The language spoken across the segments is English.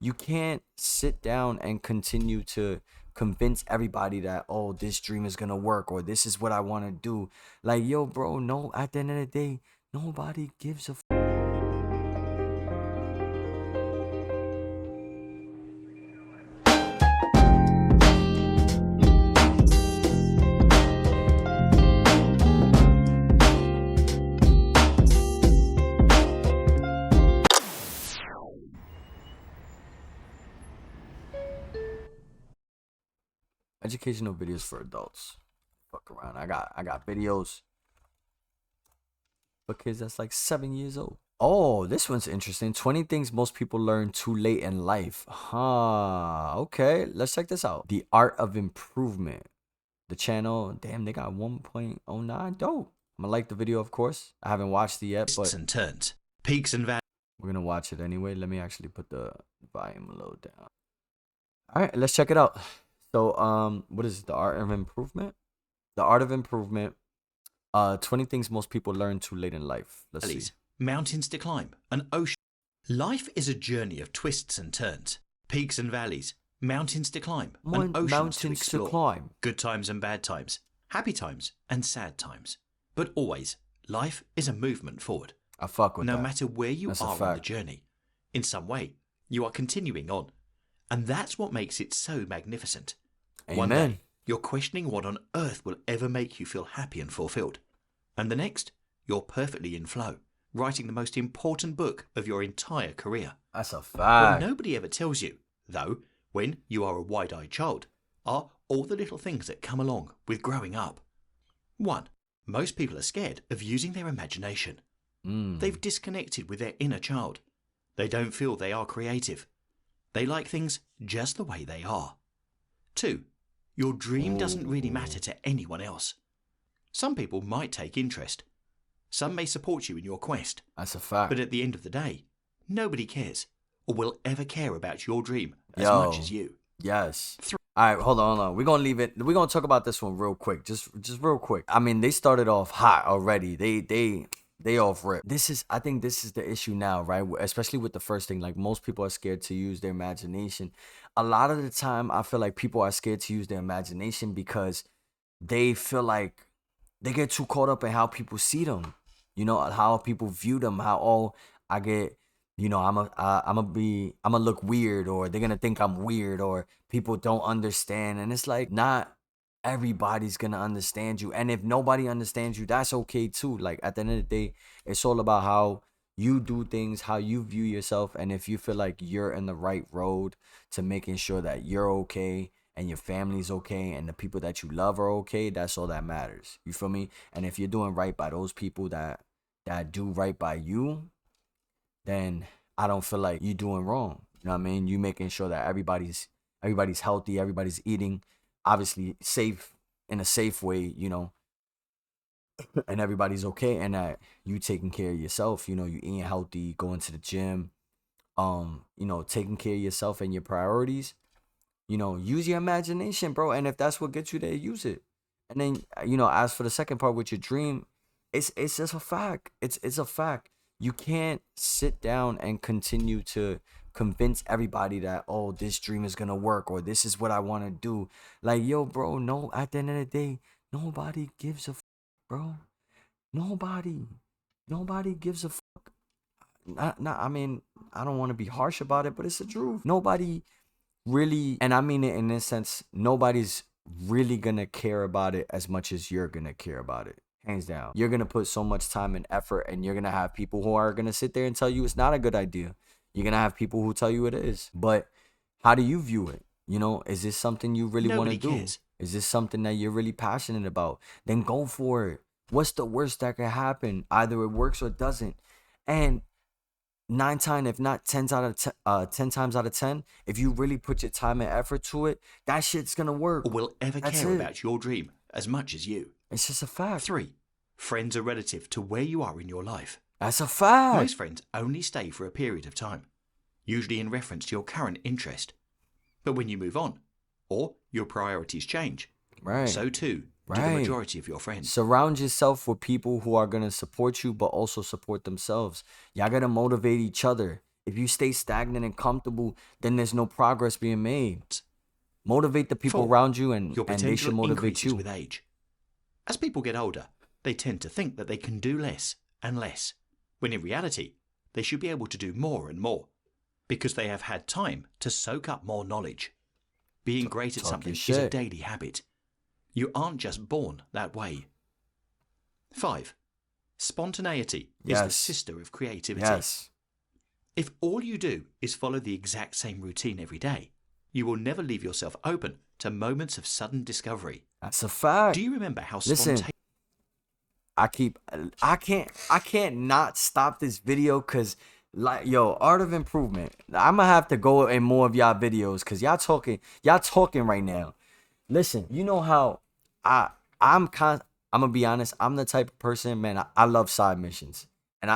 You can't sit down and continue to convince everybody that, oh, this dream is gonna work or this is what I want to do. Like, yo, bro, no, at the end of the day, nobody gives a educational videos for adults. Fuck around. I got videos for kids that's like 7 years old. Oh, this one's interesting. 20 things most people learn too late in life. Huh. Okay, let's check this out. The Art of Improvement. The channel, damn, they got 1.09. Dope. I'm gonna like the video, of course. I haven't watched it yet, but and turns, peaks and valleys. we're gonna watch it anyway. Let me actually put the volume a little down. All right, let's check it out. So, what is it? The Art of Improvement? The Art of Improvement. 20 things most people learn too late in life. Let's see. Mountains to climb, an ocean. Life is a journey of twists and turns, peaks and valleys, mountains to climb, and oceans to explore. Good times and bad times, happy times and sad times. But always, life is a movement forward. I fuck with that. No matter where you That's a are on the journey, in some way, you are continuing on. And that's what makes it so magnificent. Amen. One day, you're questioning what on earth will ever make you feel happy and fulfilled. And the next, you're perfectly in flow, writing the most important book of your entire career. That's a fact. What nobody ever tells you, though, when you are a wide-eyed child, are all the little things that come along with growing up. 1. Most people are scared of using their imagination. They've disconnected with their inner child. They don't feel they are creative. They like things just the way they are. 2. Your dream doesn't really matter to anyone else. Some people might take interest. Some may support you in your quest. That's a fact. But at the end of the day, nobody cares or will ever care about your dream as much as you. Yes. All right, hold on. We're going to leave it. We're going to talk about this one real quick. Just real quick. I mean, they started off hot already. They off rip. I think this is the issue now, right? Especially with the first thing. Like, most people are scared to use their imagination. A lot of the time, I feel like people are scared to use their imagination because they feel like they get too caught up in how people see them. You know, how people view them. How, oh, I get, you know, I'm gonna look weird, or they're gonna think I'm weird, or people don't understand. And it's like, not everybody's gonna understand you. And if nobody understands you, that's okay too. Like, at the end of the day, it's all about how you do things, how you view yourself. And if you feel like you're in the right road to making sure that you're okay and your family's okay and the people that you love are okay, that's all that matters. You feel me? And if you're doing right by those people that do right by you, then I don't feel like you're doing wrong. You know what I mean? You making sure that everybody's healthy, everybody's eating, obviously safe, in a safe way, you know, and everybody's okay, and that you taking care of yourself, you know, you eating healthy, going to the gym, you know, taking care of yourself and your priorities. You know, use your imagination, bro. And if that's what gets you there, use it. And then, you know, as for the second part with your dream, it's just a fact. It's a fact. You can't sit down and continue to convince everybody that, oh, this dream is gonna work or this is what I want to do. Like, yo, bro, no, at the end of the day, nobody gives a fuck, bro. Nobody gives a fuck. I mean, I don't want to be harsh about it, but it's the truth. Nobody really, and I mean it in this sense, nobody's really gonna care about it as much as you're gonna care about it. Hands down. You're gonna put so much time and effort, and you're gonna have people who are gonna sit there and tell you it's not a good idea. You're gonna have people who tell you it is. But how do you view it? You know, is this something you really want to do? Cares. Is this something that you're really passionate about? Then go for it. What's the worst that could happen? Either it works or it doesn't. And 9 times, if not 10 times out of 10, if you really put your time and effort to it, that shit's gonna work. Or will ever care about your dream as much as you. It's just a fact. 3. Friends are relative to where you are in your life. That's a fact. Most friends only stay for a period of time, usually in reference to your current interest. But when you move on, or your priorities change, right, so too do the majority of your friends. Surround yourself with people who are going to support you, but also support themselves. Y'all got to motivate each other. If you stay stagnant and comfortable, then there's no progress being made. Motivate the people 4. around you, and Your they potential should motivate increases you. with age. As people get older, they tend to think that they can do less and less, when in reality, they should be able to do more and more, because they have had time to soak up more knowledge. Being great at Talk something your is a shit. daily habit. You aren't just born that way. 5. Spontaneity is the Yes. sister of creativity. Yes. If all you do is follow the exact same routine every day, you will never leave yourself open to moments of sudden discovery. That's a fact. Do you remember how Listen, spontaneous? I can't not stop this video, cause like, yo, Art of Improvement. I'm gonna have to go in more of y'all videos, cause y'all talking right now. Listen, you know how I'm gonna be honest. I'm the type of person, man. I love side missions, and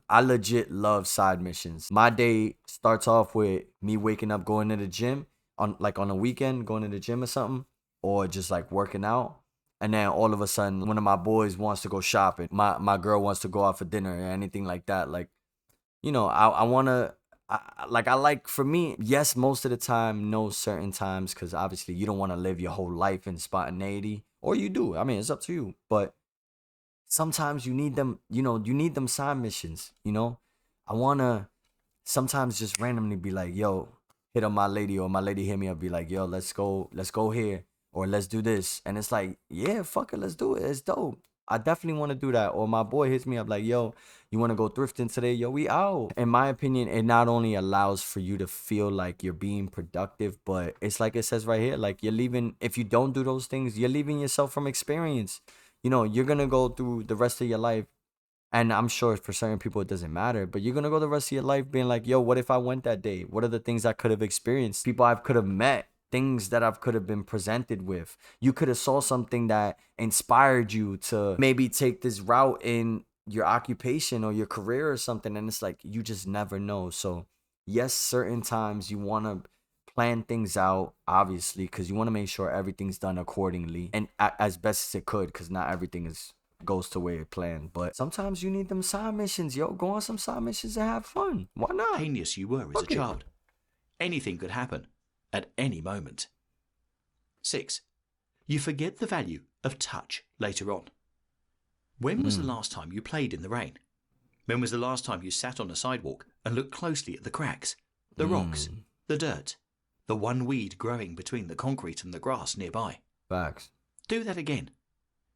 I legit love side missions. My day starts off with me waking up, going to the gym on a weekend, going to the gym or something, or just like working out. And then all of a sudden, one of my boys wants to go shopping. My girl wants to go out for dinner or anything like that. Like, you know, I want to, for me, yes, most of the time, no, certain times, because obviously you don't want to live your whole life in spontaneity, or you do. I mean, it's up to you. But sometimes you need them, you need them side missions, I want to sometimes just randomly be like, yo, hit on my lady, or my lady hit me up, be like, yo, let's go here, or let's do this. And it's like, yeah, fuck it, let's do it. It's dope. I definitely want to do that. Or my boy hits me up like, yo, you want to go thrifting today? Yo, we out. In my opinion, it not only allows for you to feel like you're being productive, but it's like it says right here, like you're leaving, if you don't do those things, you're leaving yourself from experience. You're going to go through the rest of your life, and I'm sure for certain people it doesn't matter, but you're gonna go the rest of your life being like, yo, what if I went that day? What are the things I could have experienced? People I could have met, things that I could have been presented with. You could have saw something that inspired you to maybe take this route in your occupation or your career or something. And it's like, you just never know. So yes, certain times you wanna plan things out, obviously, because you want to make sure everything's done accordingly and as best as it could, because not everything goes to where it planned. But sometimes you need them side missions. Yo, go on some side missions and have fun. Why not? Spontaneous you were as a child. Anything could happen at any moment. 6. You forget the value of touch later on. When was the last time you played in the rain? When was the last time you sat on a sidewalk and looked closely at the cracks, the rocks, the dirt, the one weed growing between the concrete and the grass nearby? Facts. Do that again.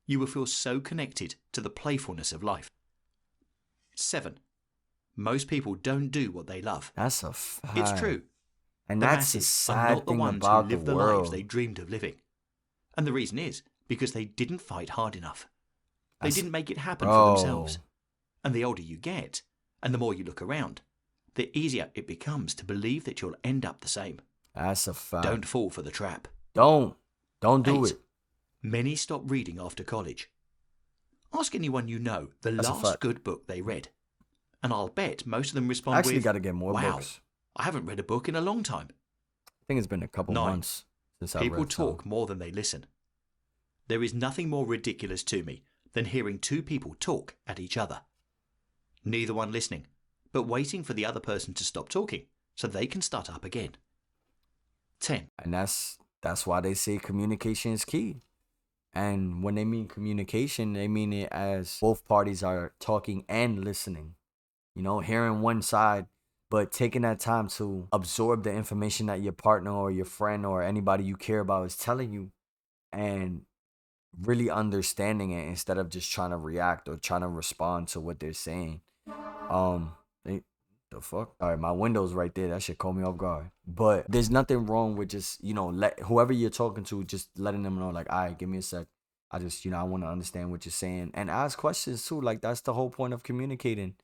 You will feel so connected to the playfulness of life. 7. Most people don't do what they love. That's a fact. It's true. And The that's the masses are sad not the thing ones about who the live the lives world. they dreamed of living. And the reason is because they didn't fight hard enough. They didn't make it happen for themselves. And the older you get, and the more you look around, the easier it becomes to believe that you'll end up the same. That's a fact. Don't fall for the trap. Don't do 8. it. Many stop reading after college. Ask anyone you know the That's a last fact. good book they read. And I'll bet most of them respond I actually with, got to get more wow, books. I haven't read a book in a long time. I think it's been a couple 9. months since I read People talk some. more than they listen. There is nothing more ridiculous to me than hearing two people talk at each other. Neither one listening, but waiting for the other person to stop talking so they can start up again. 10. And that's why they say communication is key. And when they mean communication, they mean it as both parties are talking and listening. Hearing one side, but taking that time to absorb the information that your partner or your friend or anybody you care about is telling you, and really understanding it instead of just trying to react or trying to respond to what they're saying. The fuck? All right, my window's right there. That shit caught me off guard. But there's nothing wrong with just, let whoever you're talking to, just letting them know, like, all right, give me a sec. I just, I want to understand what you're saying. And ask questions too. Like, that's the whole point of communicating.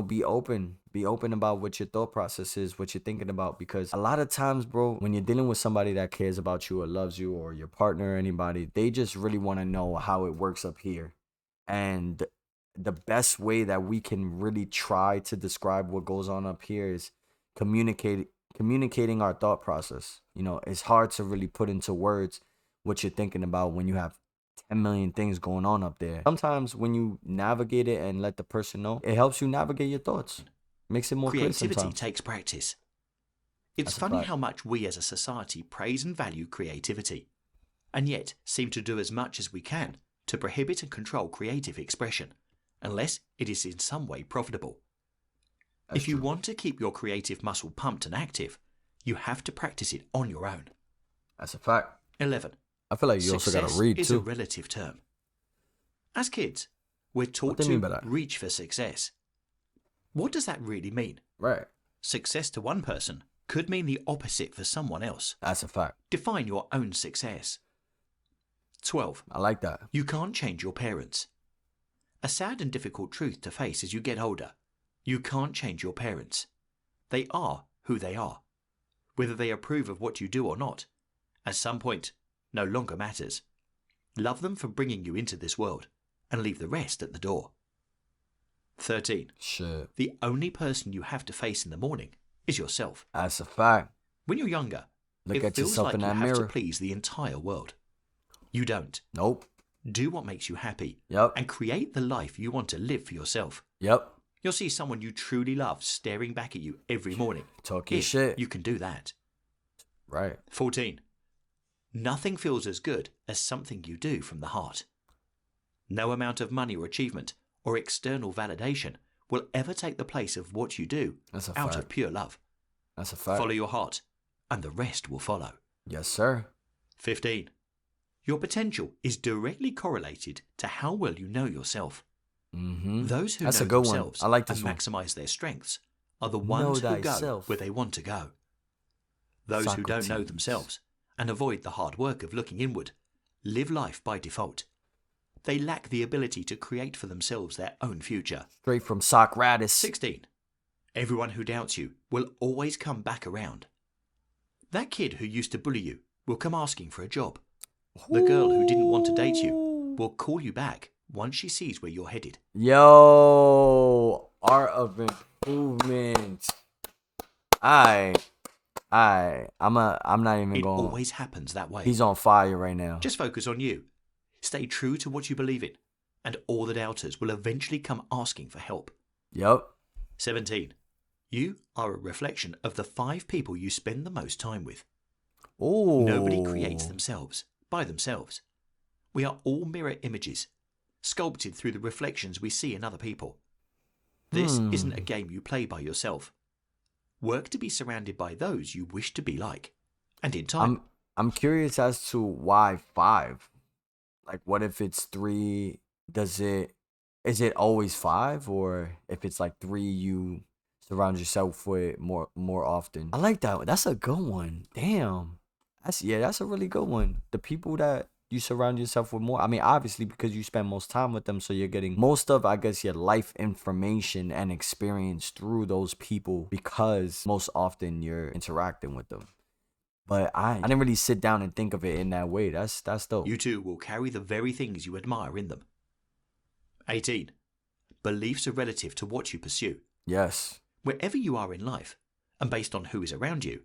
Be open. Be open about what your thought process is, what you're thinking about. Because a lot of times, bro, when you're dealing with somebody that cares about you or loves you, or your partner or anybody, they just really want to know how it works up here. And the best way that we can really try to describe what goes on up here is communicating our thought process. It's hard to really put into words what you're thinking about when you have 10 million things going on up there. Sometimes when you navigate it and let the person know, it helps you navigate your thoughts. Makes it more clear Creativity sometimes. takes practice. It's That's a funny fact. how much we as a society praise and value creativity, and yet seem to do as much as we can to prohibit and control creative expression, unless it is in some way profitable. That's If you true. want to keep your creative muscle pumped and active, you have to practice it on your own. That's a fact. 11. I feel like you also gotta Success read is a too. relative term. As kids, we're What taught they mean to by that? reach for success. What does that really mean? Right. Success to one person could mean the opposite for someone else. That's a fact. Define your own success. 12. I like that. You can't change your parents. A sad and difficult truth to face as you get older. You can't change your parents. They are who they are. Whether they approve of what you do or not, at some point, no longer matters. Love them for bringing you into this world and leave the rest at the door. 13. Shit. The only person you have to face in the morning is yourself. That's a fact. When you're younger, Look it at feels yourself like in you that have to mirror. please the entire world. You don't. Nope. Do what makes you happy Yep. and create the life you want to live for yourself. Yep. You'll see someone you truly love staring back at you every morning. Talk your If shit. you can do that. Right. 14. Nothing feels as good as something you do from the heart. No amount of money or achievement or external validation will ever take the place of what you do That's a out fact. of pure love. That's a fact. Follow your heart, and the rest will follow. Yes, sir. 15. Your potential is directly correlated to how well you know yourself. Mm-hmm. Those who That's know a good one. themselves I like and this one. maximize their strengths are the Know ones who go thyself. where they want to go. Those who don't know Socrates. themselves and avoid the hard work of looking inward live life by default. They lack the ability to create for themselves their own future. Straight from Socrates. 16. Everyone who doubts you will always come back around. That kid who used to bully you will come asking for a job. The girl who didn't want to date you will call you back once she sees where you're headed. Yo, art of improvement. I'm not even It going. always happens that way. He's on fire right now. Just focus on you. Stay true to what you believe in, and all the doubters will eventually come asking for help. Yep. 17. You are a reflection of the 5 people you spend the most time with. Ooh. Nobody creates themselves by themselves. We are all mirror images, sculpted through the reflections we see in other people. This isn't a game you play by yourself. Work to be surrounded by those you wish to be like. And in time, I'm curious as to why 5. Like, what if it's 3? Is it always 5, or if it's like 3, you surround yourself with more often? I like that one. That's a good one. Damn. That's a really good one. The people that you surround yourself with more. I mean, obviously because you spend most time with them, so you're getting most of, I guess, your life information and experience through those people because most often you're interacting with them. But I didn't really sit down and think of it in that way. That's dope. you too will carry the very things you admire in them. 18. Beliefs are relative to what you pursue. Yes. Wherever you are in life, and based on who is around you,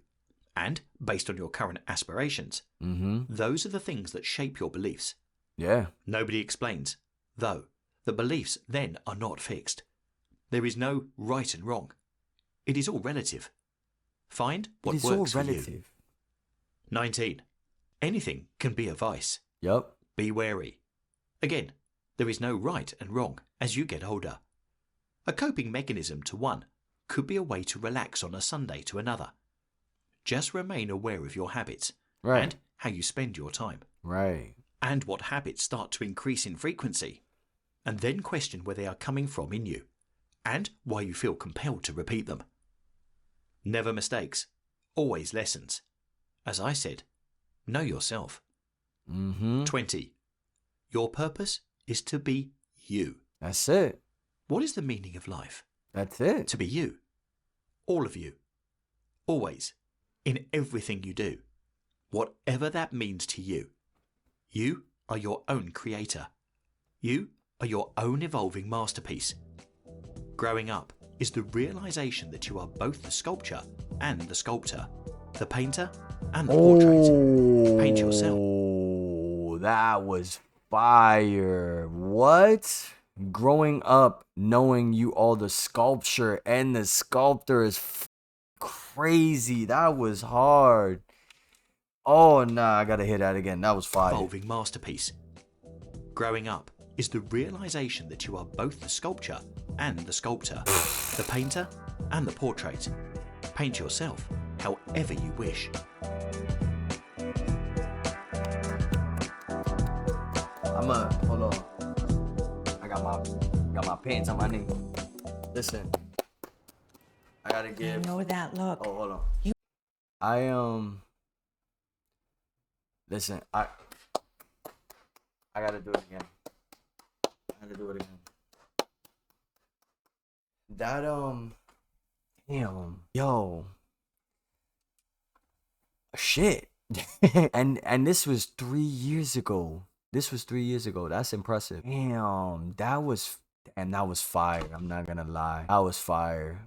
and based on your current aspirations, those are the things that shape your beliefs. Yeah. Nobody explains, though, that beliefs then are not fixed. There is no right and wrong. It is all relative. Find what It's all works for you. relative. 19. Anything can be a vice. Yup. Be wary. Again, there is no right and wrong as you get older. A coping mechanism to one could be a way to relax on a Sunday to another. Just remain aware of your habits Right. and how you spend your time, Right. and what habits start to increase in frequency, and then question where they are coming from in you and why you feel compelled to repeat them. Never mistakes, always lessons. As I said, know yourself. 20. Your purpose is to be you. That's it. What is the meaning of life? That's it. To be you. All of you. Always. In everything you do. Whatever that means to you. You are your own creator. You are your own evolving masterpiece. Growing up is the realization that you are both the sculpture and the sculptor, the painter and the portrait. Paint yourself. Oh, that was fire. What? growing up knowing you all the sculpture and the sculptor is crazy. That was hard. Oh nah, I gotta hear that again. That was fire. Evolving masterpiece. Growing up is the realization that you are both the sculpture and the sculptor, the painter and the portrait. Paint yourself however you wish. Hold on. I got my pants on my knee. Listen, I gotta give. I know that look. Oh, hold on. You- Listen, I gotta do it again. That damn, yo, shit. and this was 3 years ago. That's impressive. Damn, that was fire. I'm not gonna lie. That was fire.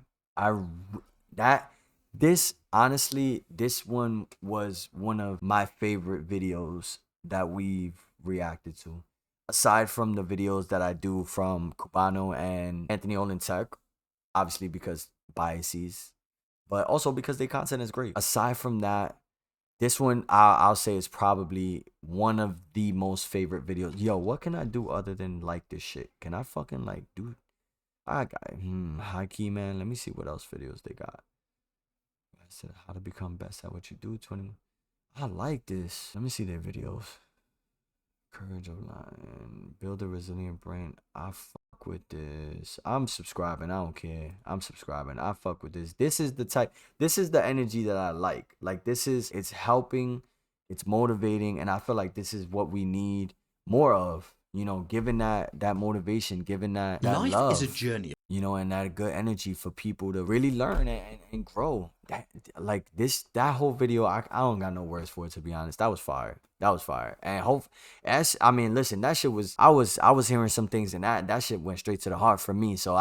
Honestly, this one was one of my favorite videos that we've reacted to. Aside from the videos that I do from Cubano and Anthony Olin-Tech, obviously because biases, but also because their content is great. Aside from that, this one I'll say is probably one of the most favorite videos. Yo, what can I do other than like this shit? Can I fucking like do? I got high key, man. Let me see what else videos they got. I said how to become best at what you do. 20. I like this. Let me see their videos. Courage of Lion, build a resilient brain. I fuck with this. I'm subscribing. I don't care. I'm subscribing. I fuck with this. This is the energy that I like. Like it's helping, it's motivating, and I feel like this is what we need more of. You know, giving that motivation, giving that Life love. is a journey. You know, and that good energy for people to really learn and grow. That whole video, I don't got no words for it, to be honest. That was fire. And listen, that shit was, I was hearing some things, and that shit went straight to the heart for me. So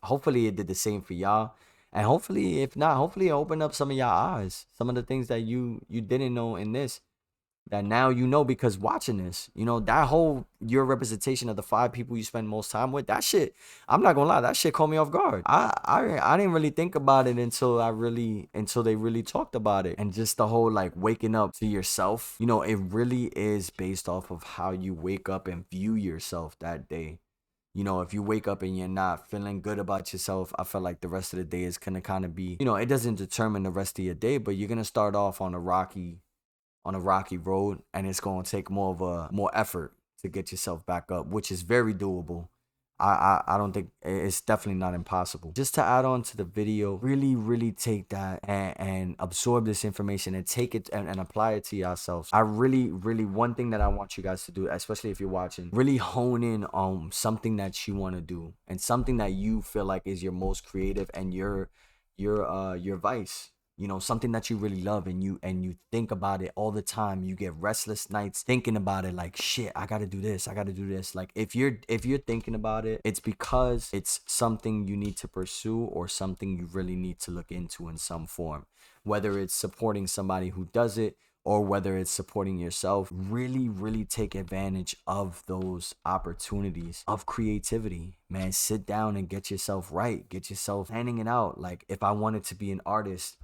hopefully it did the same for y'all. And hopefully, if not, hopefully it opened up some of y'all eyes. Some of the things that you didn't know in this, that now you know because watching this. You know, that whole, your representation of the 5 people you spend most time with, that shit, I'm not gonna lie, that shit caught me off guard. I didn't really think about it until they really talked about it. And just the whole like waking up to yourself, you know, it really is based off of how you wake up and view yourself that day. You know, if you wake up and you're not feeling good about yourself, I feel like the rest of the day is gonna kind of be, you know, it doesn't determine the rest of your day, but you're gonna start off on a rocky road, and it's going to take more effort to get yourself back up, which is very doable. I don't think it's definitely not impossible. Just to add on to the video, really take that and absorb this information and take it and apply it to yourselves. I really, one thing that I want you guys to do, especially if you're watching, really hone in on something that you want to do and something that you feel like is your most creative and your vice. You know, something that you really love, and you think about it all the time. You get restless nights thinking about it, like, shit, I gotta do this. Like, if you're thinking about it, it's because it's something you need to pursue or something you really need to look into in some form. Whether it's supporting somebody who does it or whether it's supporting yourself, really take advantage of those opportunities of creativity, man. Sit down and get yourself right. Get yourself planning it out. Like, if I wanted to be an artist,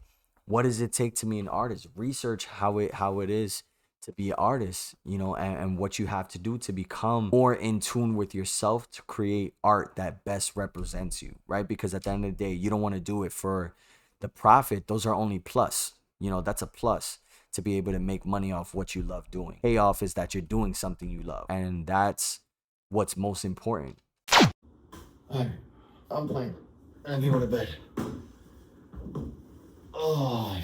what does it take to be an artist? Research how it is to be an artist, you know, and what you have to do to become more in tune with yourself to create art that best represents you, right? Because at the end of the day, you don't want to do it for the profit. Those are only plus, you know, that's a plus to be able to make money off what you love doing. Payoff is that you're doing something you love, and that's what's most important. Alright, I'm playing. And you go to bed. Oh.